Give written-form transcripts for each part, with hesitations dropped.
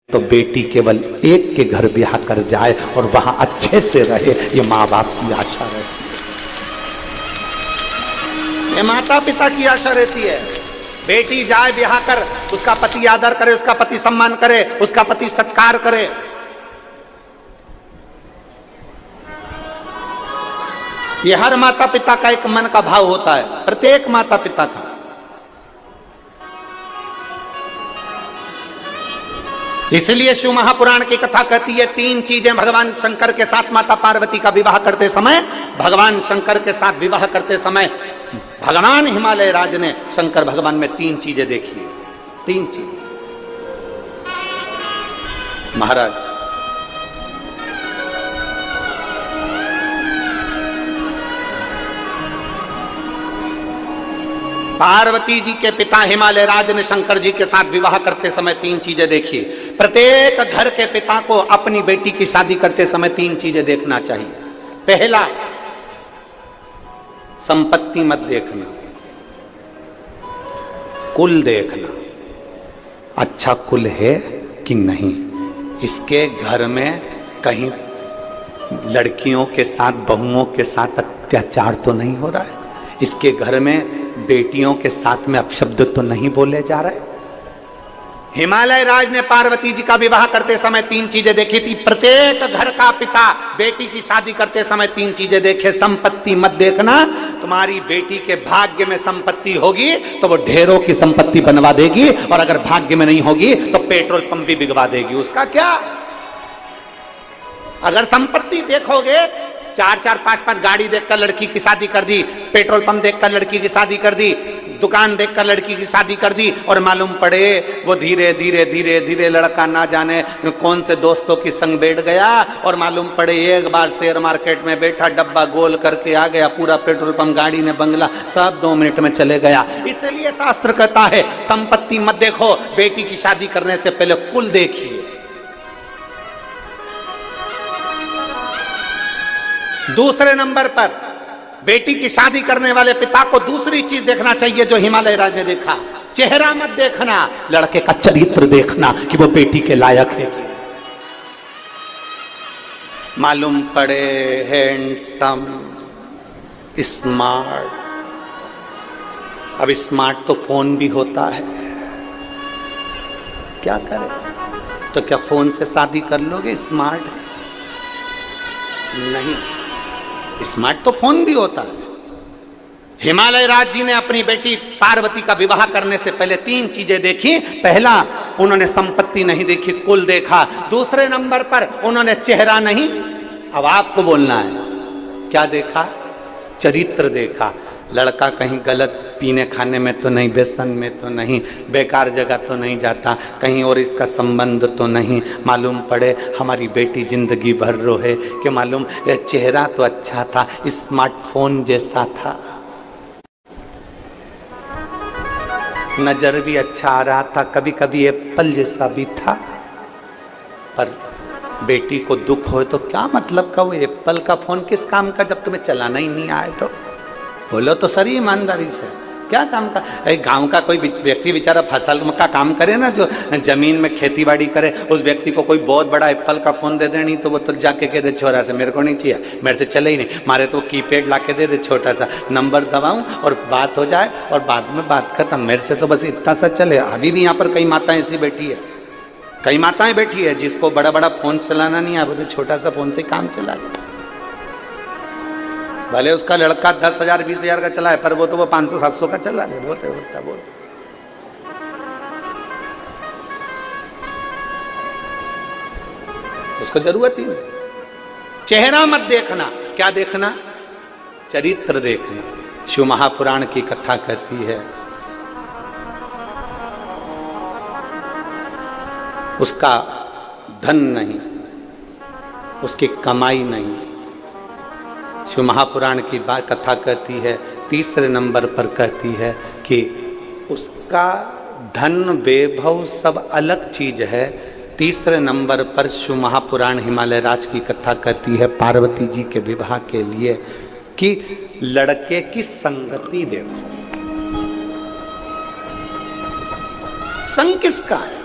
तो बेटी केवल एक के घर ब्याह कर जाए और वहां अच्छे से रहे, ये माँ बाप की आशा रहती है, ये माता पिता की आशा रहती है। बेटी जाए ब्याह कर, उसका पति आदर करे, उसका पति सम्मान करे, उसका पति सत्कार करे। ये हर माता पिता का एक मन का भाव होता है, प्रत्येक माता पिता का। इसलिए शिव महापुराण की कथा कहती है, तीन चीजें भगवान शंकर के साथ माता पार्वती का विवाह करते समय, भगवान शंकर के साथ विवाह करते समय भगवान हिमालय राज ने शंकर भगवान में तीन चीजें देखी है। तीन चीज महाराज, पार्वती जी के पिता हिमालय राज ने शंकर जी के साथ विवाह करते समय तीन चीजें देखी। प्रत्येक घर के पिता को अपनी बेटी की शादी करते समय तीन चीजें देखना चाहिए। पहला, संपत्ति मत देखना, कुल देखना, अच्छा कुल है कि नहीं, इसके घर में कहीं लड़कियों के साथ बहुओं के साथ अत्याचार तो नहीं हो रहा है, इसके घर में बेटियों के साथ में अपशब्द तो नहीं बोले जा रहे। हिमालय राज ने पार्वती जी का विवाह करते समय तीन चीजें देखी थी। प्रत्येक घर का पिता बेटी की शादी करते समय तीन चीजें देखे। संपत्ति मत देखना, तुम्हारी बेटी के भाग्य में संपत्ति होगी तो वो ढेरों की संपत्ति बनवा देगी, और अगर भाग्य में नहीं होगी तो पेट्रोल पंप भी बिगवा देगी। उसका क्या? अगर संपत्ति देखोगे, चार चार पांच पांच गाड़ी देखकर लड़की की शादी कर दी, पेट्रोल पंप देखकर लड़की की शादी कर दी, दुकान देखकर लड़की की शादी कर दी, और मालूम पड़े वो धीरे धीरे धीरे धीरे लड़का ना जाने कौन से दोस्तों की संग बैठ गया, और मालूम पड़े एक बार शेयर मार्केट में बैठा, डब्बा गोल करके आ गया, पूरा पेट्रोल पंप, गाड़ी ने बंगला, सब 2 मिनट में चले गया। इसलिए शास्त्र कहता है संपत्ति मत देखो, बेटी की शादी करने से पहले कुल देखिए। दूसरे नंबर पर बेटी की शादी करने वाले पिता को दूसरी चीज देखना चाहिए जो हिमालय राज ने देखा। चेहरा मत देखना, लड़के का चरित्र देखना कि वो बेटी के लायक है कि मालूम पड़े हैंडसम, स्मार्ट। अब स्मार्ट तो फोन भी होता है, क्या करें? तो क्या फोन से शादी कर लोगे? स्मार्ट है नहीं, स्मार्ट तो फोन भी होता है। हिमालय राज जी ने अपनी बेटी पार्वती का विवाह करने से पहले तीन चीजें देखी। पहला, उन्होंने संपत्ति नहीं देखी, कुल देखा। दूसरे नंबर पर उन्होंने चेहरा नहीं, अब आपको बोलना है, क्या देखा? चरित्र देखा। लड़का कहीं गलत पीने खाने में तो नहीं, व्यसन में तो नहीं, बेकार जगह तो नहीं जाता, कहीं और इसका संबंध तो नहीं। मालूम पड़े हमारी बेटी जिंदगी भर रोहे कि मालूम चेहरा तो अच्छा था, स्मार्टफोन जैसा था, नजर भी अच्छा आ रहा था, कभी कभी एप्पल जैसा भी था। पर बेटी को दुख हो तो क्या मतलब का वो एप्पल का फोन किस काम का जब तुम्हें चलाना ही नहीं आए? तो बोलो तो सही ईमानदारी से, क्या काम का? गांव का कोई व्यक्ति बेचारा फसल का काम करे ना, जो जमीन में खेती बाड़ी करे, उस व्यक्ति को कोई बहुत बड़ा एप्पल का फोन दे दे, नहीं तो वो तो जाके कह दे छोरा से मेरे को नहीं चाहिए, मेरे से चले ही नहीं, मारे तो कीपैड ला के दे दे, छोटा सा नंबर दबाऊं और बात हो जाए और बाद में बात खत्म। मेरे से तो बस इतना सा चले। अभी भी यहाँ पर कई माताएं ऐसी बैठी है, कई माताएं बैठी है जिसको बड़ा बड़ा फोन चलाना नहीं आता, तो छोटा सा फोन से काम चला ले। भले उसका लड़का 10,000 20,000 का चला है, पर वो तो वो 500-700 का चला ले। बहुत है, बहुत। उसको जरूरत ही नहीं। चेहरा मत देखना, क्या देखना? चरित्र देखना। शिव महापुराण की कथा कहती है, उसका धन नहीं, उसकी कमाई नहीं। शिव महापुराण की बात कथा कहती है, तीसरे नंबर पर कहती है कि उसका धन वैभव सब अलग चीज है। तीसरे नंबर पर शिव महापुराण हिमालय राज की कथा कहती है पार्वती जी के विवाह के लिए कि लड़के की संगति देखो, संग किसका है?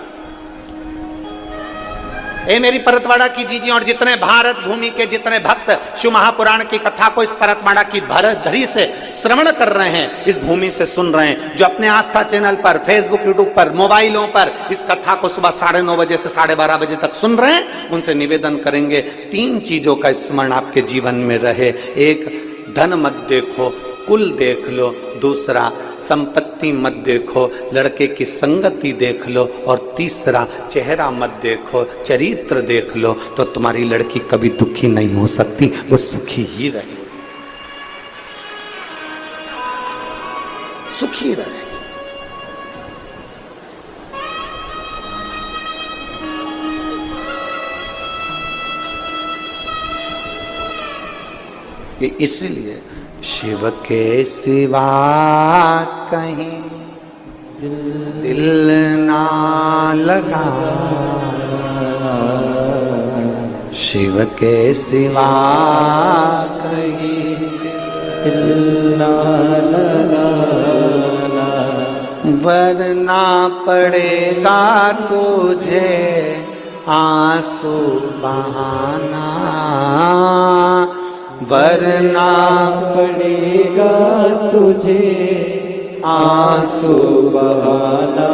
ए मेरी परतवाड़ा की जीजी और जितने भारत भूमि के जितने भक्त शिव महापुराण की कथा को इस परतवाड़ा की धरी से श्रवण कर रहे हैं, इस भूमि से सुन रहे हैं, जो अपने आस्था चैनल पर, फेसबुक, यूट्यूब पर, मोबाइलों पर इस कथा को सुबह 9:30 बजे से 12:30 बजे तक सुन रहे हैं, उनसे निवेदन करेंगे 3 चीजों का स्मरण आपके जीवन में रहे। एक, धन मत देखो, कुल देख लो। दूसरा, संपत्ति मत देखो, लड़के की संगति देख लो। और तीसरा, चेहरा मत देखो, चरित्र देख लो। तो तुम्हारी लड़की कभी दुखी नहीं हो सकती, वो सुखी ही रहेगी, सुखी रहे। इसलिए शिव के सिवा कहीं दिल ना लगा, शिव के सिवा कहीं दिल ना लगा, वरना पड़ेगा तुझे आंसू बहाना, वरना पड़ेगा तुझे आंसू बहाना,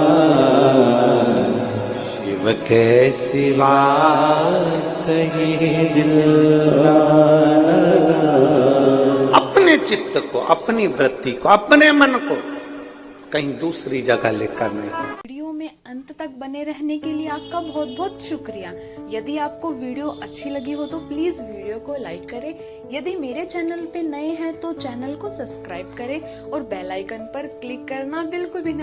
शिव के सिवा कहीं दिल ना लगा। अपने चित्त को, अपनी वृत्ति को, अपने मन को कहीं दूसरी जगह लेकर नहीं। वीडियो में अंत तक बने रहने के लिए आपका बहुत बहुत शुक्रिया। यदि आपको वीडियो अच्छी लगी हो तो प्लीज वीडियो को लाइक करें। यदि मेरे चैनल पे नए हैं तो चैनल को सब्सक्राइब करें और बेल आइकन पर क्लिक करना बिल्कुल भी